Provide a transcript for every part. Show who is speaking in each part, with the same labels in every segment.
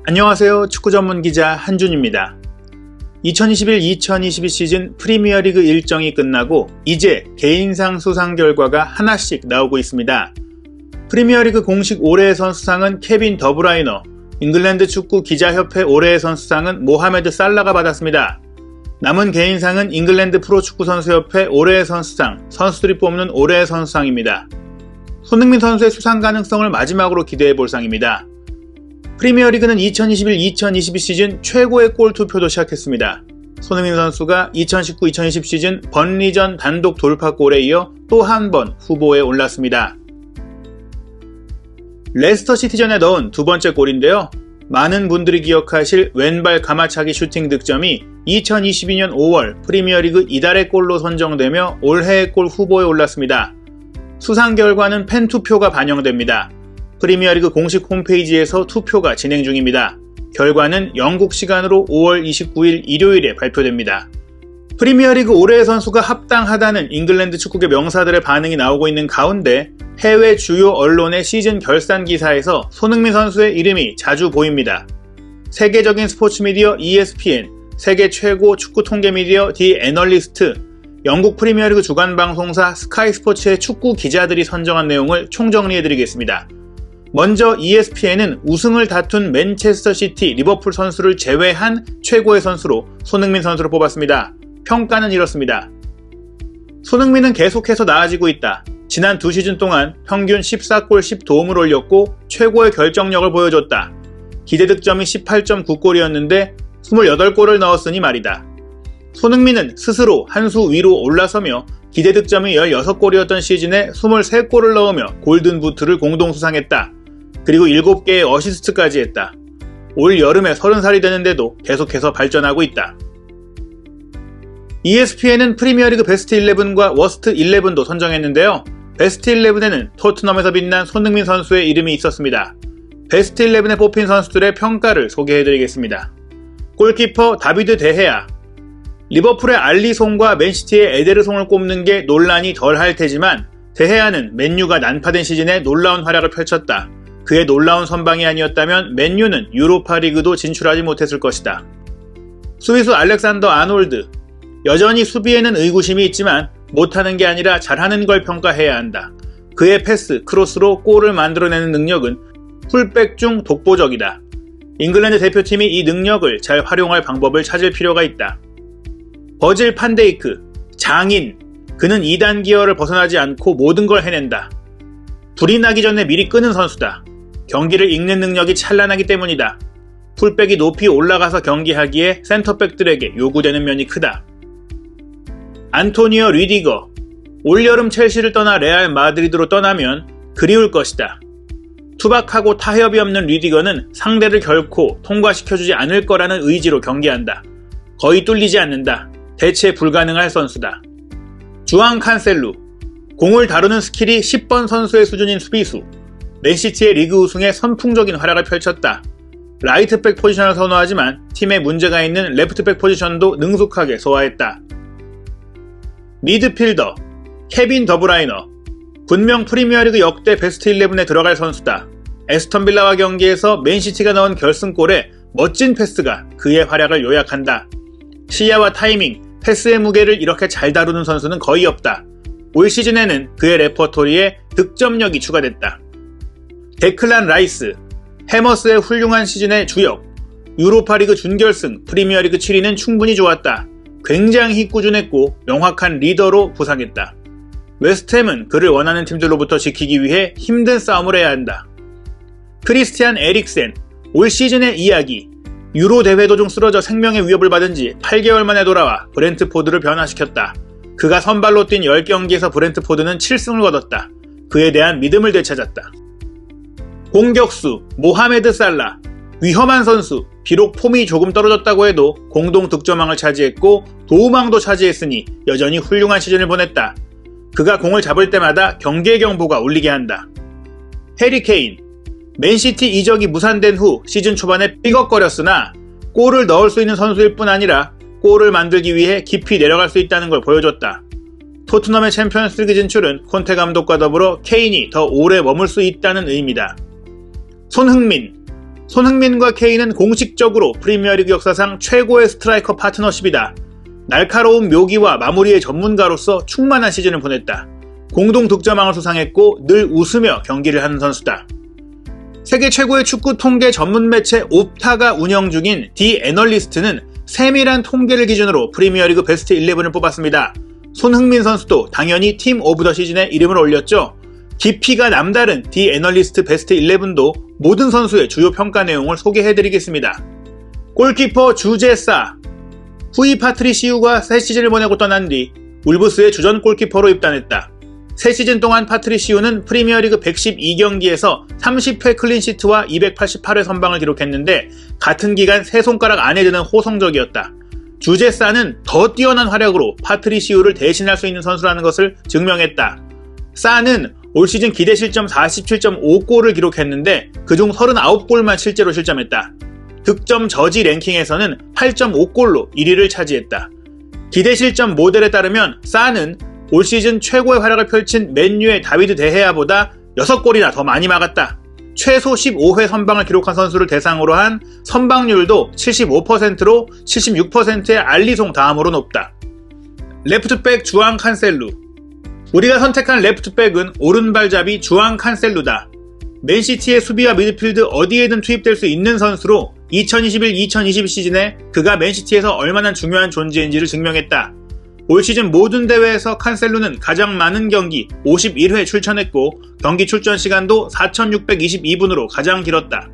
Speaker 1: 안녕하세요. 축구 전문 기자 한준입니다. 2021-2022 시즌 프리미어리그 일정이 끝나고 이제 개인상 수상 결과가 하나씩 나오고 있습니다. 프리미어리그 공식 올해의 선수상은 케빈 더브라이너, 잉글랜드 축구 기자협회 올해의 선수상은 모하메드 살라가 받았습니다. 남은 개인상은 잉글랜드 프로축구선수협회 올해의 선수상, 선수들이 뽑는 올해의 선수상입니다. 손흥민 선수의 수상 가능성을 마지막으로 기대해볼 상입니다. 프리미어리그는 2021-2022 시즌 최고의 골 투표도 시작했습니다. 손흥민 선수가 2019-2020 시즌 번리전 단독 돌파골에 이어 또 한 번 후보에 올랐습니다. 레스터 시티전에 넣은 두 번째 골인데요. 많은 분들이 기억하실 왼발 가마차기 슈팅 득점이 2022년 5월 프리미어리그 이달의 골로 선정되며 올해의 골 후보에 올랐습니다. 수상 결과는 팬 투표가 반영됩니다. 프리미어리그 공식 홈페이지에서 투표가 진행 중입니다. 결과는 영국 시간으로 5월 29일 일요일에 발표됩니다. 프리미어리그 올해의 선수가 합당하다는 잉글랜드 축구계 명사들의 반응이 나오고 있는 가운데 해외 주요 언론의 시즌 결산 기사에서 손흥민 선수의 이름이 자주 보입니다. 세계적인 스포츠 미디어 ESPN, 세계 최고 축구 통계 미디어 디 애널리스트, 영국 프리미어리그 주간 방송사 스카이 스포츠의 축구 기자들이 선정한 내용을 총정리해드리겠습니다. 먼저 ESPN은 우승을 다툰 맨체스터 시티, 리버풀 선수를 제외한 최고의 선수로 손흥민 선수를 뽑았습니다. 평가는 이렇습니다. 손흥민은 계속해서 나아지고 있다. 지난 2시즌 동안 평균 14골 10도움을 올렸고 최고의 결정력을 보여줬다. 기대 득점이 18.9골이었는데 28골을 넣었으니 말이다. 손흥민은 스스로 한 수 위로 올라서며 기대 득점이 16골이었던 시즌에 23골을 넣으며 골든부트를 공동 수상했다. 그리고 7개의 어시스트까지 했다. 올 여름에 30살이 되는데도 계속해서 발전하고 있다. ESPN은 프리미어리그 베스트 11과 워스트 11도 선정했는데요. 베스트 11에는 토트넘에서 빛난 손흥민 선수의 이름이 있었습니다. 베스트 11에 뽑힌 선수들의 평가를 소개해드리겠습니다. 골키퍼 다비드 데헤아. 리버풀의 알리송과 맨시티의 에데르송을 꼽는 게 논란이 덜할 테지만 데헤아는 맨유가 난파된 시즌에 놀라운 활약을 펼쳤다. 그의 놀라운 선방이 아니었다면 맨유는 유로파리그도 진출하지 못했을 것이다. 스위스 알렉산더 아놀드. 여전히 수비에는 의구심이 있지만 못하는 게 아니라 잘하는 걸 평가해야 한다. 그의 패스, 크로스로 골을 만들어내는 능력은 풀백 중 독보적이다. 잉글랜드 대표팀이 이 능력을 잘 활용할 방법을 찾을 필요가 있다. 버질 판데이크, 장인. 그는 2단 기어를 벗어나지 않고 모든 걸 해낸다. 불이 나기 전에 미리 끄는 선수다. 경기를 읽는 능력이 찬란하기 때문이다. 풀백이 높이 올라가서 경기하기에 센터백들에게 요구되는 면이 크다. 안토니오 리디거. 올여름 첼시를 떠나 레알 마드리드로 떠나면 그리울 것이다. 투박하고 타협이 없는 리디거는 상대를 결코 통과시켜주지 않을 거라는 의지로 경기한다. 거의 뚫리지 않는다. 대체 불가능할 선수다. 주앙 칸셀루. 공을 다루는 스킬이 10번 선수의 수준인 수비수. 맨시티의 리그 우승에 선풍적인 활약을 펼쳤다. 라이트백 포지션을 선호하지만 팀에 문제가 있는 레프트백 포지션도 능숙하게 소화했다. 미드필더 케빈 더브라이너. 분명 프리미어리그 역대 베스트 11에 들어갈 선수다. 에스턴 빌라와 경기에서 맨시티가 넣은 결승골에 멋진 패스가 그의 활약을 요약한다. 시야와 타이밍, 패스의 무게를 이렇게 잘 다루는 선수는 거의 없다. 올 시즌에는 그의 레퍼토리에 득점력이 추가됐다. 데클란 라이스. 해머스의 훌륭한 시즌의 주역. 유로파리그 준결승, 프리미어리그 7위는 충분히 좋았다. 굉장히 꾸준했고 명확한 리더로 부상했다. 웨스트햄은 그를 원하는 팀들로부터 지키기 위해 힘든 싸움을 해야 한다. 크리스티안 에릭센. 올 시즌의 이야기. 유로 대회 도중 쓰러져 생명의 위협을 받은 지 8개월 만에 돌아와 브렌트포드를 변화시켰다. 그가 선발로 뛴 10경기에서 브렌트포드는 7승을 거뒀다. 그에 대한 믿음을 되찾았다. 공격수 모하메드 살라. 위험한 선수. 비록 폼이 조금 떨어졌다고 해도 공동 득점왕을 차지했고 도움왕도 차지했으니 여전히 훌륭한 시즌을 보냈다. 그가 공을 잡을 때마다 경계 경보가 울리게 한다. 해리 케인. 맨시티 이적이 무산된 후 시즌 초반에 삐걱거렸으나 골을 넣을 수 있는 선수일 뿐 아니라 골을 만들기 위해 깊이 내려갈 수 있다는 걸 보여줬다. 토트넘의 챔피언스리그 진출은 콘테 감독과 더불어 케인이 더 오래 머물 수 있다는 의미다. 손흥민. 손흥민과 케인은 공식적으로 프리미어리그 역사상 최고의 스트라이커 파트너십이다. 날카로운 묘기와 마무리의 전문가로서 충만한 시즌을 보냈다. 공동 득점왕을 수상했고 늘 웃으며 경기를 하는 선수다. 세계 최고의 축구 통계 전문 매체 옵타가 운영 중인 디 애널리스트는 세밀한 통계를 기준으로 프리미어리그 베스트 11을 뽑았습니다. 손흥민 선수도 당연히 팀 오브 더 시즌에 이름을 올렸죠. 깊이가 남다른 디 애널리스트 베스트 11도 모든 선수의 주요 평가 내용을 소개해드리겠습니다. 골키퍼 주제사. 후이 파트리시우가 새 시즌을 보내고 떠난 뒤 울브스의 주전 골키퍼로 입단했다. 새 시즌 동안 파트리시우는 프리미어리그 112경기에서 30회 클린시트와 288회 선방을 기록했는데 같은 기간 세 손가락 안에 드는 호성적이었다. 주제사는 더 뛰어난 활약으로 파트리시우를 대신할 수 있는 선수라는 것을 증명했다. 사는 올 시즌 기대 실점 47.5골을 기록했는데 그중 39골만 실제로 실점했다. 득점 저지 랭킹에서는 8.5골로 1위를 차지했다. 기대 실점 모델에 따르면 사는 올 시즌 최고의 활약을 펼친 맨유의 다비드 데헤아보다 6골이나 더 많이 막았다. 최소 15회 선방을 기록한 선수를 대상으로 한 선방률도 75%로 76%의 알리송 다음으로 높다. 레프트백 주앙 칸셀루. 우리가 선택한 레프트백은 오른발잡이 주앙 칸셀루다. 맨시티의 수비와 미드필드 어디에든 투입될 수 있는 선수로 2021-2022 시즌에 그가 맨시티에서 얼마나 중요한 존재인지를 증명했다. 올 시즌 모든 대회에서 칸셀루는 가장 많은 경기 51회 출전했고 경기 출전 시간도 4,622분으로 가장 길었다.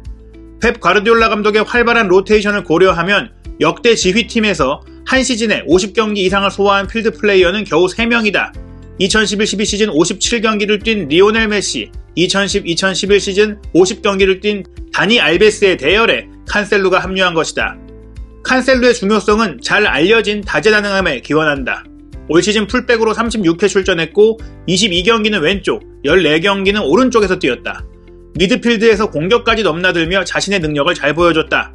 Speaker 1: 펩 과르디올라 감독의 활발한 로테이션을 고려하면 역대 지휘팀에서 한 시즌에 50경기 이상을 소화한 필드 플레이어는 겨우 3명이다. 2011-12 시즌 57경기를 뛴 리오넬 메시, 2010-2011 시즌 50경기를 뛴 다니 알베스의 대열에 칸셀루가 합류한 것이다. 칸셀루의 중요성은 잘 알려진 다재다능함에 기원한다. 올 시즌 풀백으로 36회 출전했고 22경기는 왼쪽, 14경기는 오른쪽에서 뛰었다. 미드필드에서 공격까지 넘나들며 자신의 능력을 잘 보여줬다.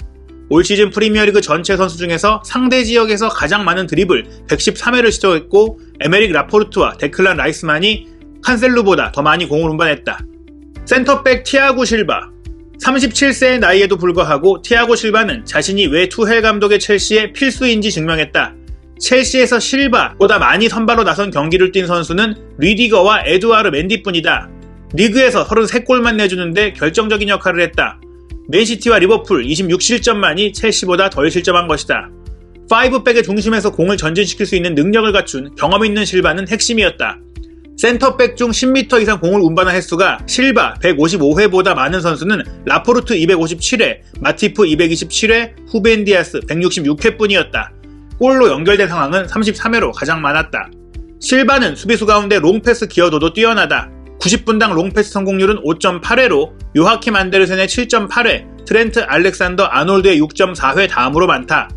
Speaker 1: 올 시즌 프리미어리그 전체 선수 중에서 상대 지역에서 가장 많은 드리블 113회를 시도했고 에메릭 라포르트와 데클란 라이스만이 칸셀루보다 더 많이 공을 운반했다. 센터백 티아고 실바. 37세의 나이에도 불구하고 티아고 실바는 자신이 왜 투헬 감독의 첼시의 필수인지 증명했다. 첼시에서 실바보다 많이 선발로 나선 경기를 뛴 선수는 리디거와 에두아르 맨디뿐이다. 리그에서 33골만 내주는데 결정적인 역할을 했다. 맨시티와 리버풀 26실점만이 첼시보다 덜 실점한 것이다. 5백의 중심에서 공을 전진시킬 수 있는 능력을 갖춘 경험 있는 실바는 핵심이었다. 센터백 중 10m 이상 공을 운반한 횟수가 실바 155회보다 많은 선수는 라포르트 257회, 마티프 227회, 후벤 디아스 166회 뿐이었다. 골로 연결된 상황은 33회로 가장 많았다. 실바는 수비수 가운데 롱패스 기여도도 뛰어나다. 90분당 롱패스 성공률은 5.8회로 요하킴 안데르센의 7.8회, 트렌트 알렉산더 아놀드의 6.4회 다음으로 많다.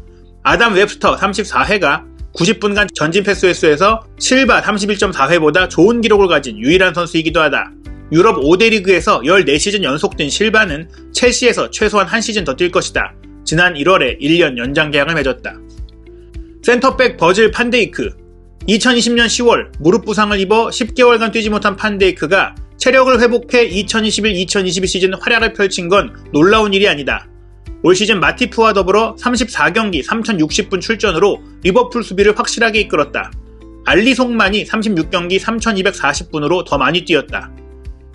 Speaker 1: 아담 웹스터 34회가 90분간 전진 패스 횟수에서 실바 31.4회보다 좋은 기록을 가진 유일한 선수이기도 하다. 유럽 5대 리그에서 14시즌 연속 뛴 실바는 첼시에서 최소한 한 시즌 더 뛸 것이다. 지난 1월에 1년 연장 계약을 맺었다. 센터백 버질 판데이크. 2020년 10월 무릎 부상을 입어 10개월간 뛰지 못한 판데이크가 체력을 회복해 2021-2022 시즌 활약을 펼친 건 놀라운 일이 아니다. 올 시즌 마티프와 더불어 34경기 3060분 출전으로 리버풀 수비를 확실하게 이끌었다. 알리송만이 36경기 3240분으로 더 많이 뛰었다.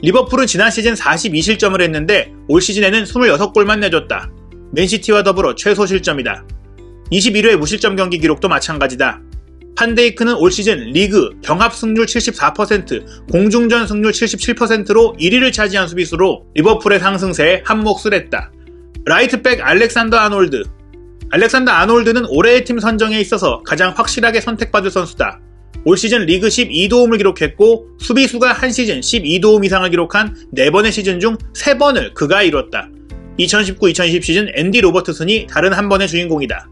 Speaker 1: 리버풀은 지난 시즌 42실점을 했는데 올 시즌에는 26골만 내줬다. 맨시티와 더불어 최소 실점이다. 21회 무실점 경기 기록도 마찬가지다. 판데이크는 올 시즌 리그 경합 승률 74%, 공중전 승률 77%로 1위를 차지한 수비수로 리버풀의 상승세에 한 몫을 했다. 라이트백 알렉산더 아놀드. 알렉산더 아놀드는 올해의 팀 선정에 있어서 가장 확실하게 선택받을 선수다. 올 시즌 리그 12도움을 기록했고 수비수가 한 시즌 12도움 이상을 기록한 4번의 시즌 중 3번을 그가 이뤘다. 2019-2020 시즌 앤디 로버트슨이 다른 한 번의 주인공이다.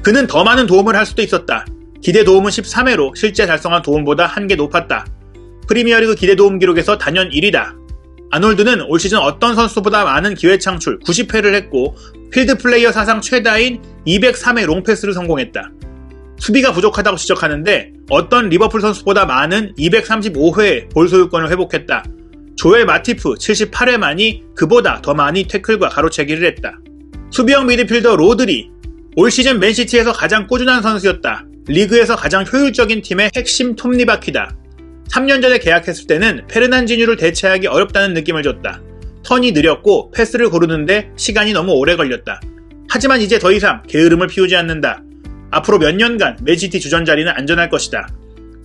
Speaker 1: 그는 더 많은 도움을 할 수도 있었다. 기대 도움은 13회로 실제 달성한 도움보다 1개 높았다. 프리미어리그 기대 도움 기록에서 단연 1위다. 아놀드는 올 시즌 어떤 선수보다 많은 기회 창출 90회를 했고 필드 플레이어 사상 최다인 203회 롱패스를 성공했다. 수비가 부족하다고 지적하는데 어떤 리버풀 선수보다 많은 235회의 볼 소유권을 회복했다. 조엘 마티프 78회만이 그보다 더 많이 태클과 가로채기를 했다. 수비형 미드필더 로드리, 올 시즌 맨시티에서 가장 꾸준한 선수였다. 리그에서 가장 효율적인 팀의 핵심 톱니바퀴다. 3년 전에 계약했을 때는 페르난지뉴를 대체하기 어렵다는 느낌을 줬다. 턴이 느렸고 패스를 고르는데 시간이 너무 오래 걸렸다. 하지만 이제 더 이상 게으름을 피우지 않는다. 앞으로 몇 년간 맨시티 주전 자리는 안전할 것이다.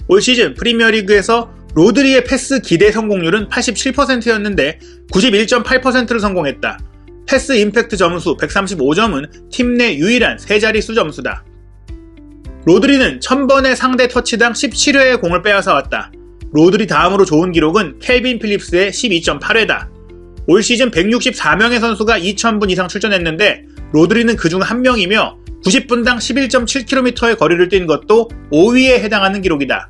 Speaker 1: 올 시즌 프리미어리그에서 로드리의 패스 기대 성공률은 87%였는데 91.8%를 성공했다. 패스 임팩트 점수 135점은 팀 내 유일한 세 자릿수 점수다. 로드리는 1000번의 상대 터치당 17회의 공을 빼앗아 왔다. 로드리 다음으로 좋은 기록은 켈빈 필립스의 12.8회다. 올 시즌 164명의 선수가 2000분 이상 출전했는데 로드리는 그중 한 명이며 90분당 11.7km의 거리를 뛴 것도 5위에 해당하는 기록이다.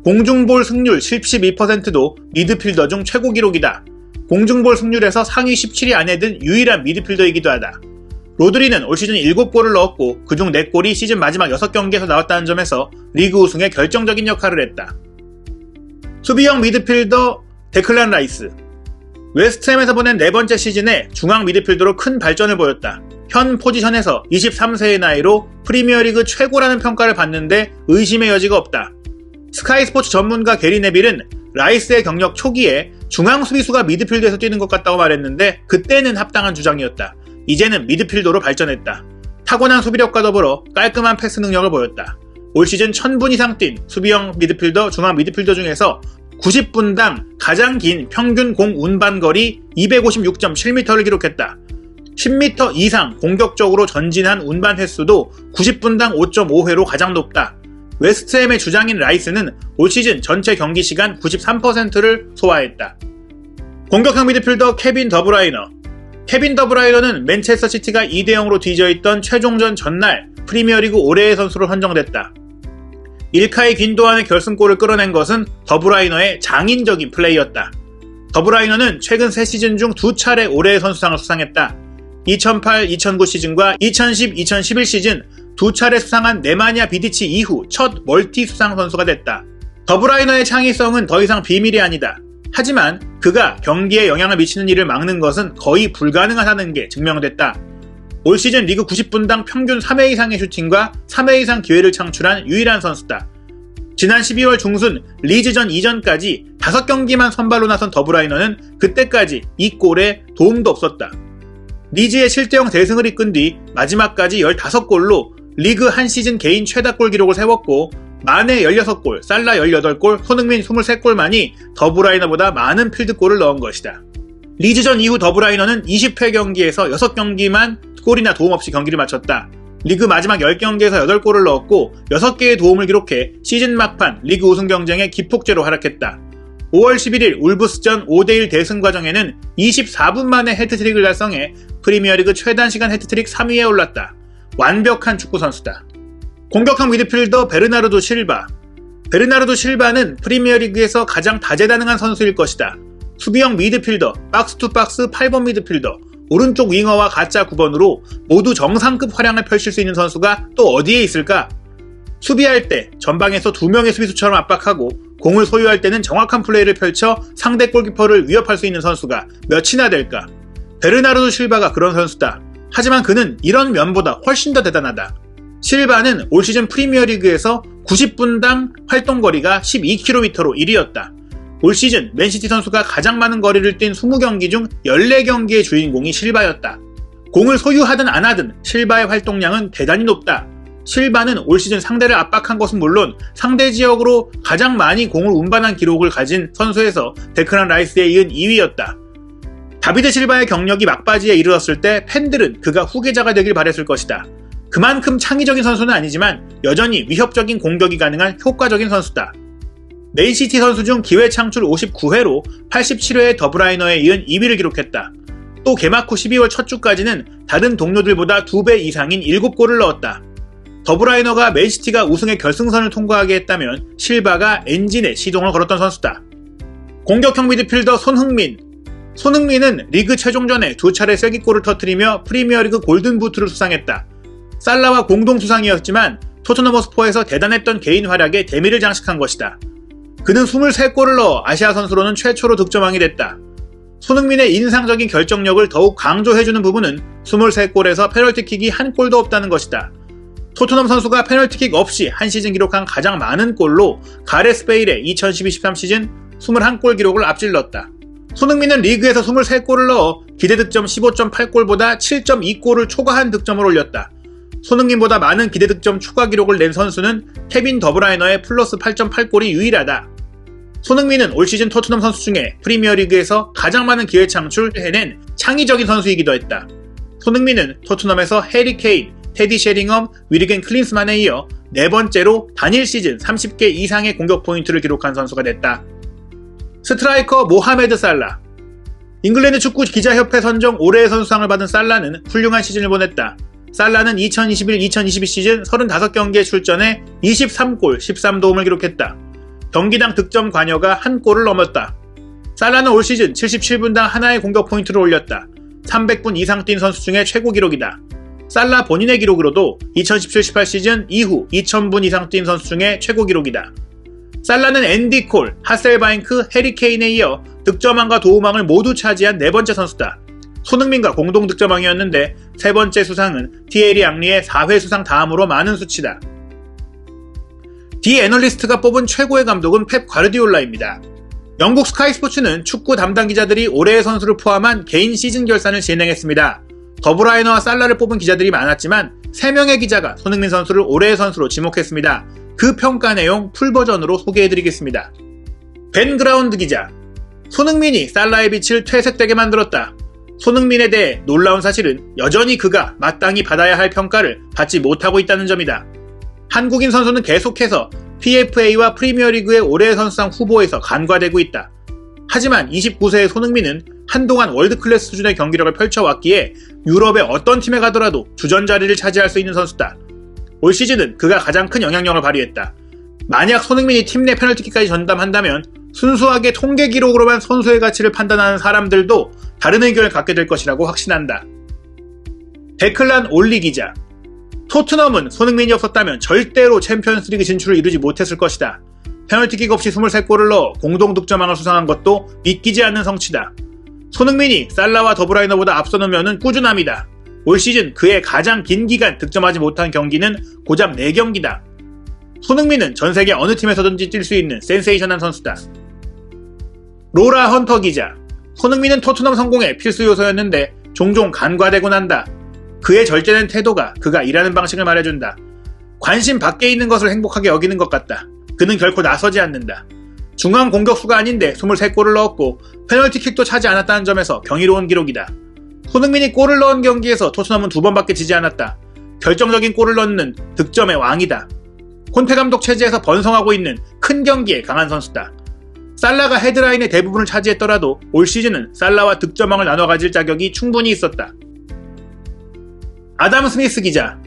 Speaker 1: 공중볼 승률 72%도 미드필더 중 최고 기록이다. 공중볼 승률에서 상위 17위 안에 든 유일한 미드필더이기도 하다. 로드리는 올 시즌 7골을 넣었고 그중 4골이 시즌 마지막 6경기에서 나왔다는 점에서 리그 우승에 결정적인 역할을 했다. 수비형 미드필더 데클란 라이스. 웨스트햄에서 보낸 4번째 시즌에 중앙 미드필더로 큰 발전을 보였다. 현 포지션에서 23세의 나이로 프리미어리그 최고라는 평가를 받는데 의심의 여지가 없다. 스카이 스포츠 전문가 게리 네빌은 라이스의 경력 초기에 중앙 수비수가 미드필더에서 뛰는 것 같다고 말했는데 그때는 합당한 주장이었다. 이제는 미드필더로 발전했다. 타고난 수비력과 더불어 깔끔한 패스 능력을 보였다. 올 시즌 1000분 이상 뛴 수비형 미드필더, 중앙 미드필더 중에서 90분당 가장 긴 평균 공 운반 거리 256.7m를 기록했다. 10m 이상 공격적으로 전진한 운반 횟수도 90분당 5.5회로 가장 높다. 웨스트햄의 주장인 라이스는 올 시즌 전체 경기 시간 93%를 소화했다. 공격형 미드필더 케빈 더브라이너. 케빈 더브라이너는 맨체스터 시티가 2대0으로 뒤져있던 최종전 전날 프리미어리그 올해의 선수로 선정됐다. 일카이 귄도안의 결승골을 끌어낸 것은 더브라이너의 장인적인 플레이였다. 더브라이너는 최근 3시즌 중 2차례 올해의 선수상을 수상했다. 2008-2009 시즌과 2010-2011 시즌 2차례 수상한 네마냐 비디치 이후 첫 멀티 수상 선수가 됐다. 더브라이너의 창의성은 더 이상 비밀이 아니다. 하지만 그가 경기에 영향을 미치는 일을 막는 것은 거의 불가능하다는 게 증명됐다. 올 시즌 리그 90분당 평균 3회 이상의 슈팅과 3회 이상 기회를 창출한 유일한 선수다. 지난 12월 중순 리즈전 이전까지 5경기만 선발로 나선 더브라이너는 그때까지 이 골에 도움도 없었다. 리즈의 7대0 대승을 이끈 뒤 마지막까지 15골로 리그 한 시즌 개인 최다골 기록을 세웠고 마네 16골, 살라 18골, 손흥민 23골만이 더브라이너보다 많은 필드골을 넣은 것이다. 리즈전 이후 더브라이너는 20회 경기에서 6경기만 골이나 도움 없이 경기를 마쳤다. 리그 마지막 10경기에서 8골을 넣었고 6개의 도움을 기록해 시즌 막판 리그 우승 경쟁에 기폭제로 활약했다. 5월 11일 울브스전 5대1 대승 과정에는 24분 만에 해트트릭을 달성해 프리미어리그 최단시간 해트트릭 3위에 올랐다. 완벽한 축구 선수다. 공격형 미드필더 베르나르도 실바. 베르나르도 실바는 프리미어리그에서 가장 다재다능한 선수일 것이다. 수비형 미드필더, 박스투박스 8번 미드필더, 오른쪽 윙어와 가짜 9번으로 모두 정상급 활약을 펼칠 수 있는 선수가 또 어디에 있을까? 수비할 때 전방에서 2명의 수비수처럼 압박하고 공을 소유할 때는 정확한 플레이를 펼쳐 상대 골키퍼를 위협할 수 있는 선수가 몇이나 될까? 베르나르도 실바가 그런 선수다. 하지만 그는 이런 면보다 훨씬 더 대단하다. 실바는 올 시즌 프리미어리그에서 90분당 활동거리가 12km로 1위였다. 올 시즌 맨시티 선수가 가장 많은 거리를 뛴 20경기 중 14경기의 주인공이 실바였다. 공을 소유하든 안 하든 실바의 활동량은 대단히 높다. 실바는 올 시즌 상대를 압박한 것은 물론 상대 지역으로 가장 많이 공을 운반한 기록을 가진 선수에서 데클란 라이스에 이은 2위였다. 다비드 실바의 경력이 막바지에 이르렀을 때 팬들은 그가 후계자가 되길 바랬을 것이다. 그만큼 창의적인 선수는 아니지만 여전히 위협적인 공격이 가능한 효과적인 선수다. 맨시티 선수 중 기회 창출 59회로 87회의 더브라이너에 이은 2위를 기록했다. 또 개막 후 12월 첫 주까지는 다른 동료들보다 2배 이상인 7골을 넣었다. 더브라이너가 맨시티가 우승의 결승선을 통과하게 했다면 실바가 엔진에 시동을 걸었던 선수다. 공격형 미드필더 손흥민. 손흥민은 리그 최종전에 2차례 쐐기골을 터뜨리며 프리미어리그 골든부트를 수상했다. 살라와 공동 수상이었지만 토트넘 허스퍼에서 대단했던 개인 활약에 대미를 장식한 것이다. 그는 23골을 넣어 아시아 선수로는 최초로 득점왕이 됐다. 손흥민의 인상적인 결정력을 더욱 강조해주는 부분은 23골에서 페널티킥이 한 골도 없다는 것이다. 토트넘 선수가 페널티킥 없이 한 시즌 기록한 가장 많은 골로 가레스 베일의 2012-13 시즌 21골 기록을 앞질렀다. 손흥민은 리그에서 23골을 넣어 기대 득점 15.8골보다 7.2골을 초과한 득점을 올렸다. 손흥민보다 많은 기대 득점 초과 기록을 낸 선수는 케빈 더브라이너의 플러스 8.8골이 유일하다. 손흥민은 올 시즌 토트넘 선수 중에 프리미어리그에서 가장 많은 기회 창출을 해낸 창의적인 선수이기도 했다. 손흥민은 토트넘에서 해리 케인, 테디 셰링엄, 위르겐 클린스만에 이어 네 번째로 단일 시즌 30개 이상의 공격 포인트를 기록한 선수가 됐다. 스트라이커 모하메드 살라. 잉글랜드 축구 기자협회 선정 올해의 선수상을 받은 살라는 훌륭한 시즌을 보냈다. 살라는 2021-2022 시즌 35경기에 출전해 23골 13도움을 기록했다. 경기당 득점 관여가 한 골을 넘었다. 살라는 올 시즌 77분당 하나의 공격 포인트를 올렸다. 300분 이상 뛴 선수 중에 최고 기록이다. 살라 본인의 기록으로도 2017-18 시즌 이후 2000분 이상 뛴 선수 중에 최고 기록이다. 살라는 앤디 콜, 하셀바잉크, 해리 케인에 이어 득점왕과 도움왕을 모두 차지한 네 번째 선수다. 손흥민과 공동 득점왕이었는데 세 번째 수상은 티에리 앙리의 4회 수상 다음으로 많은 수치다. 디 애널리스트가 뽑은 최고의 감독은 펩 과르디올라입니다. 영국 스카이 스포츠는 축구 담당 기자들이 올해의 선수를 포함한 개인 시즌 결산을 진행했습니다. 더브라이너와 살라를 뽑은 기자들이 많았지만 3명의 기자가 손흥민 선수를 올해의 선수로 지목했습니다. 그 평가 내용 풀버전으로 소개해드리겠습니다. 벤 그라운드 기자. 손흥민이 살라의 빛을 퇴색되게 만들었다. 손흥민에 대해 놀라운 사실은 여전히 그가 마땅히 받아야 할 평가를 받지 못하고 있다는 점이다. 한국인 선수는 계속해서 PFA와 프리미어리그의 올해의 선수상 후보에서 간과되고 있다. 하지만 29세의 손흥민은 한동안 월드클래스 수준의 경기력을 펼쳐왔기에 유럽의 어떤 팀에 가더라도 주전 자리를 차지할 수 있는 선수다. 올 시즌은 그가 가장 큰 영향력을 발휘했다. 만약 손흥민이 팀 내 페널티킥까지 전담한다면 순수하게 통계 기록으로만 선수의 가치를 판단하는 사람들도 다른 의견을 갖게 될 것이라고 확신한다. 데클란 올리 기자. 토트넘은 손흥민이 없었다면 절대로 챔피언스리그 진출을 이루지 못했을 것이다. 페널티킥 없이 23골을 넣어 공동 득점왕을 수상한 것도 믿기지 않는 성취다. 손흥민이 살라와 더브라이너보다 앞서놓으면 꾸준함이다. 올 시즌 그의 가장 긴 기간 득점하지 못한 경기는 고작 4경기다. 손흥민은 전 세계 어느 팀에서든지 뛸 수 있는 센세이션한 선수다. 로라 헌터 기자. 손흥민은 토트넘 성공의 필수 요소였는데 종종 간과되곤 한다. 그의 절제된 태도가 그가 일하는 방식을 말해준다. 관심 밖에 있는 것을 행복하게 여기는 것 같다. 그는 결코 나서지 않는다. 중앙 공격수가 아닌데 23골을 넣었고 페널티킥도 차지 않았다는 점에서 경이로운 기록이다. 손흥민이 골을 넣은 경기에서 토트넘은 2번밖에 지지 않았다. 결정적인 골을 넣는 득점의 왕이다. 콘테 감독 체제에서 번성하고 있는 큰 경기에 강한 선수다. 살라가 헤드라인의 대부분을 차지했더라도 올 시즌은 살라와 득점왕을 나눠 가질 자격이 충분히 있었다. 아담 스미스 기자.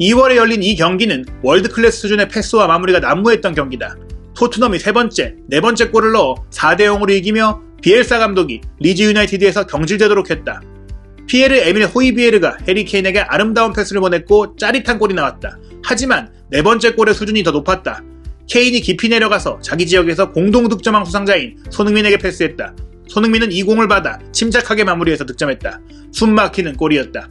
Speaker 1: 2월에 열린 이 경기는 월드클래스 수준의 패스와 마무리가 난무했던 경기다. 토트넘이 세 번째 골을 넣어 4대0으로 이기며 비엘사 감독이 리즈 유나이티드에서 경질되도록 했다. 피에르 에밀 호이비에르가 해리 케인에게 아름다운 패스를 보냈고 짜릿한 골이 나왔다. 하지만 네 번째 골의 수준이 더 높았다. 케인이 깊이 내려가서 자기 지역에서 공동 득점왕 수상자인 손흥민에게 패스했다. 손흥민은 이 공을 받아 침착하게 마무리해서 득점했다. 숨막히는 골이었다.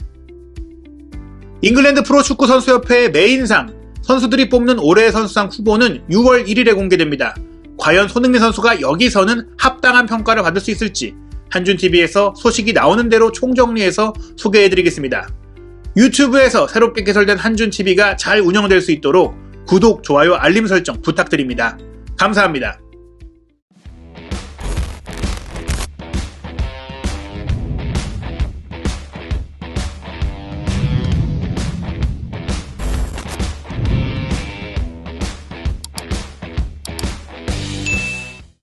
Speaker 1: 잉글랜드 프로축구 선수협회의 메인상, 선수들이 뽑는 올해의 선수상 후보는 6월 1일에 공개됩니다. 과연 손흥민 선수가 여기서는 합당한 평가를 받을 수 있을지 한준TV에서 소식이 나오는 대로 총정리해서 소개해드리겠습니다. 유튜브에서 새롭게 개설된 한준TV가 잘 운영될 수 있도록 구독, 좋아요, 알림 설정 부탁드립니다. 감사합니다.